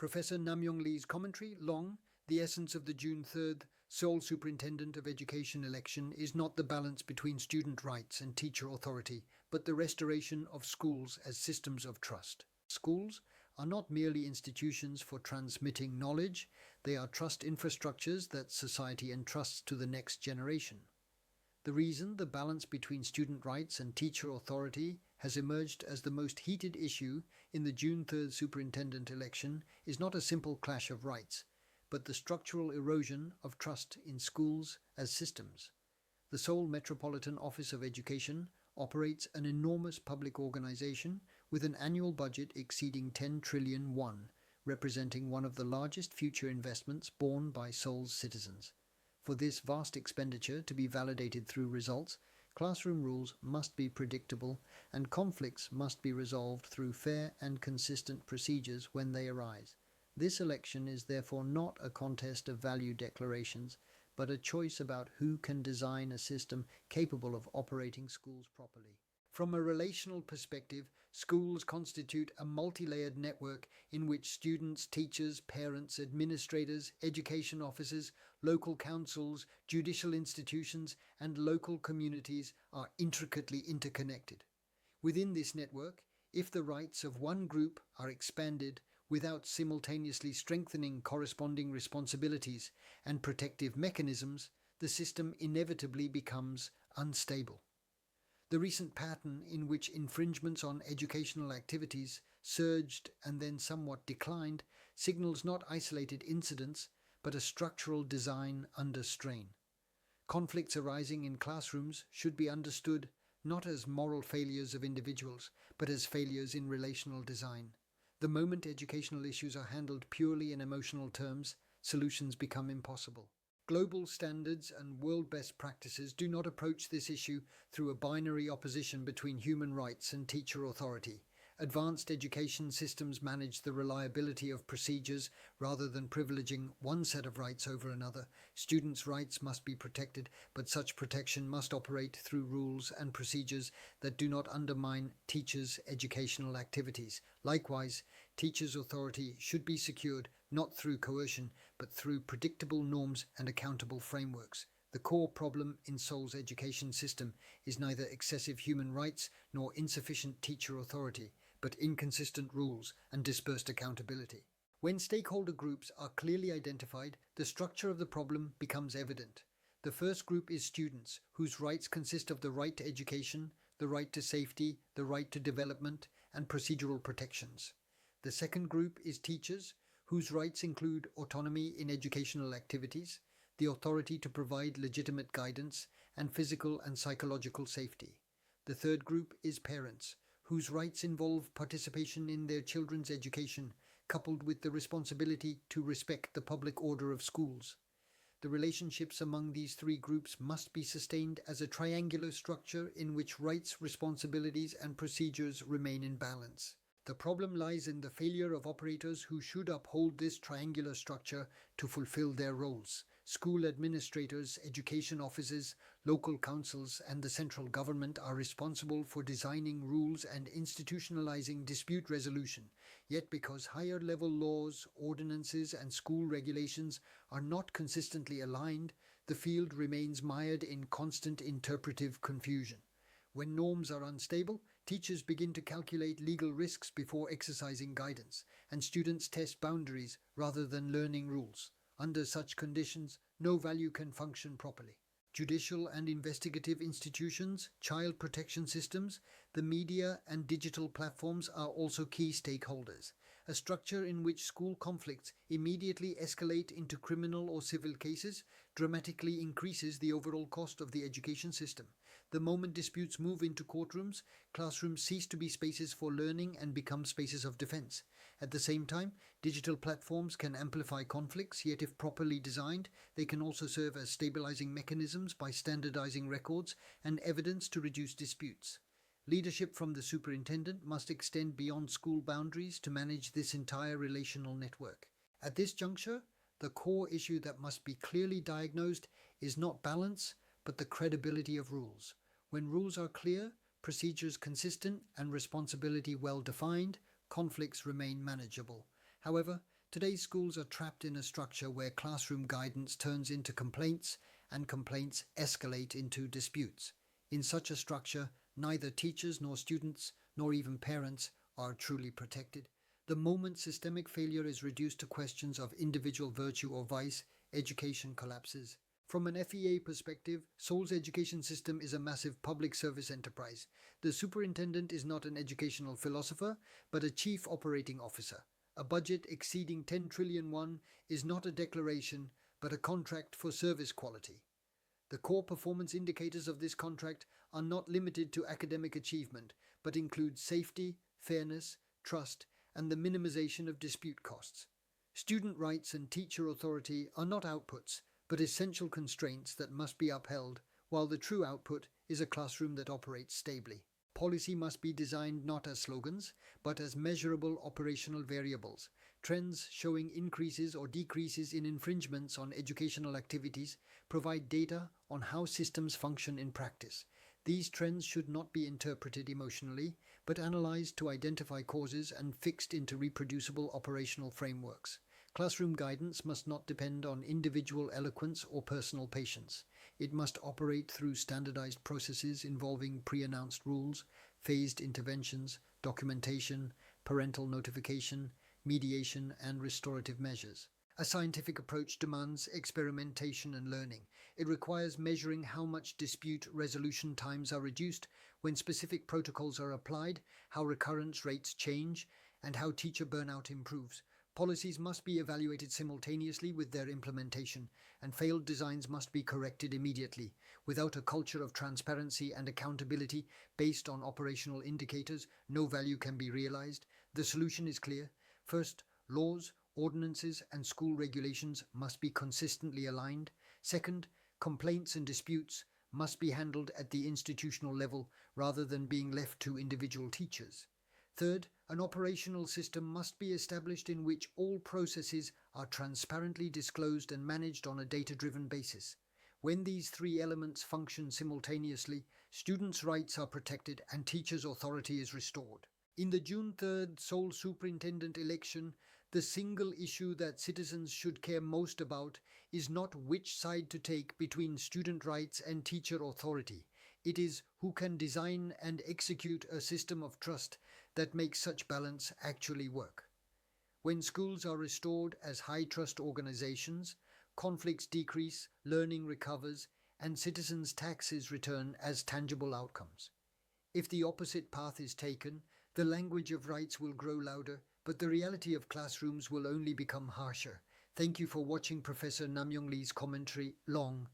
Professor Namyong Lee's commentary, long, the essence of the June 3rd Seoul Superintendent of Education election is not the balance between student rights and teacher authority, but the restoration of schools as systems of trust. Schools are not merely institutions for transmitting knowledge, they are trust infrastructures that society entrusts to the next generation. The reason the balance between student rights and teacher authority has emerged as the most heated issue in the June 3rd superintendent election is not a simple clash of rights, but the structural erosion of trust in schools as systems. The Seoul Metropolitan Office of Education operates an enormous public organization with an annual budget exceeding 10 trillion won, representing one of the largest future investments borne by Seoul's citizens. For this vast expenditure to be validated through results, classroom rules must be predictable and conflicts must be resolved through fair and consistent procedures when they arise. This election is therefore not a contest of value declarations, but a choice about who can design a system capable of operating schools properly. From a relational perspective, schools constitute a multi-layered network in which students, teachers, parents, administrators, education officers, local councils, judicial institutions, and local communities are intricately interconnected. Within this network, if the rights of one group are expanded without simultaneously strengthening corresponding responsibilities and protective mechanisms, the system inevitably becomes unstable. The recent pattern in which infringements on educational activities surged and then somewhat declined signals not isolated incidents, but a structural design under strain. Conflicts arising in classrooms should be understood not as moral failures of individuals, but as failures in relational design. The moment educational issues are handled purely in emotional terms, solutions become impossible. Global standards and world best practices do not approach this issue through a binary opposition between human rights and teacher authority. Advanced education systems manage the reliability of procedures rather than privileging one set of rights over another. Students' rights must be protected, but such protection must operate through rules and procedures that do not undermine teachers' educational activities. Likewise, teachers' authority should be secured not through coercion, but through predictable norms and accountable frameworks. The core problem in Seoul's education system is neither excessive human rights nor insufficient teacher authority, but inconsistent rules and dispersed accountability. When stakeholder groups are clearly identified, the structure of the problem becomes evident. The first group is students, whose rights consist of the right to education, the right to safety, the right to development, and procedural protections. The second group is teachers, whose rights include autonomy in educational activities, the authority to provide legitimate guidance, and physical and psychological safety. The third group is parents, whose rights involve participation in their children's education, coupled with the responsibility to respect the public order of schools. The relationships among these three groups must be sustained as a triangular structure in which rights, responsibilities, and procedures remain in balance. The problem lies in the failure of operators who should uphold this triangular structure to fulfill their roles. School administrators, education officers, local councils, and the central government are responsible for designing rules and institutionalizing dispute resolution. Yet because higher-level laws, ordinances, and school regulations are not consistently aligned, the field remains mired in constant interpretive confusion. When norms are unstable, teachers begin to calculate legal risks before exercising guidance, and students test boundaries rather than learning rules. Under such conditions, no value can function properly. Judicial and investigative institutions, child protection systems, the media and digital platforms are also key stakeholders. A structure in which school conflicts immediately escalate into criminal or civil cases dramatically increases the overall cost of the education system. The moment disputes move into courtrooms, classrooms cease to be spaces for learning and become spaces of defense. At the same time, digital platforms can amplify conflicts, yet if properly designed, they can also serve as stabilizing mechanisms by standardizing records and evidence to reduce disputes. Leadership from the superintendent must extend beyond school boundaries to manage this entire relational network. At this juncture, the core issue that must be clearly diagnosed is not balance, but the credibility of rules. When rules are clear, procedures consistent, and responsibility well defined, conflicts remain manageable. However, Today's schools are trapped in a structure where classroom guidance turns into complaints and complaints escalate into disputes. In such a structure, neither teachers nor students nor even parents are truly protected. The moment systemic failure is reduced to questions of individual virtue or vice, education collapses. From an FEA perspective, Seoul's education system is a massive public service enterprise. The superintendent is not an educational philosopher, but a chief operating officer. A budget exceeding 10 trillion won is not a declaration, but a contract for service quality. The core performance indicators of this contract are not limited to academic achievement, but include safety, fairness, trust, and the minimization of dispute costs. Student rights and teacher authority are not outputs, but essential constraints that must be upheld, while the true output is a classroom that operates stably. Policy must be designed not as slogans, but as measurable operational variables. Trends showing increases or decreases in infringements on educational activities provide data on how systems function in practice. These trends should not be interpreted emotionally, but analyzed to identify causes and fixed into reproducible operational frameworks. Classroom guidance must not depend on individual eloquence or personal patience. It must operate through standardized processes involving pre-announced rules, phased interventions, documentation, parental notification, mediation, and restorative measures. A scientific approach demands experimentation and learning. It requires measuring how much dispute resolution times are reduced when specific protocols are applied, how recurrence rates change, and how teacher burnout improves. Policies must be evaluated simultaneously with their implementation, and failed designs must be corrected immediately. Without a culture of transparency and accountability based on operational indicators, no value can be realized. The solution is clear. First, laws, ordinances, and school regulations must be consistently aligned. Second, complaints and disputes must be handled at the institutional level rather than being left to individual teachers. Third, an operational system must be established in which all processes are transparently disclosed and managed on a data-driven basis. When these three elements function simultaneously, students' rights are protected and teachers' authority is restored. In the June 3rd Seoul Superintendent election, the single issue that citizens should care most about is not which side to take between student rights and teacher authority. It is who can design and execute a system of trust that makes such balance actually work. When schools are restored as high-trust organizations, conflicts decrease, learning recovers, and citizens' taxes return as tangible outcomes. If the opposite path is taken, the language of rights will grow louder, but the reality of classrooms will only become harsher. Thank you for watching Professor Namyong Lee's commentary, Long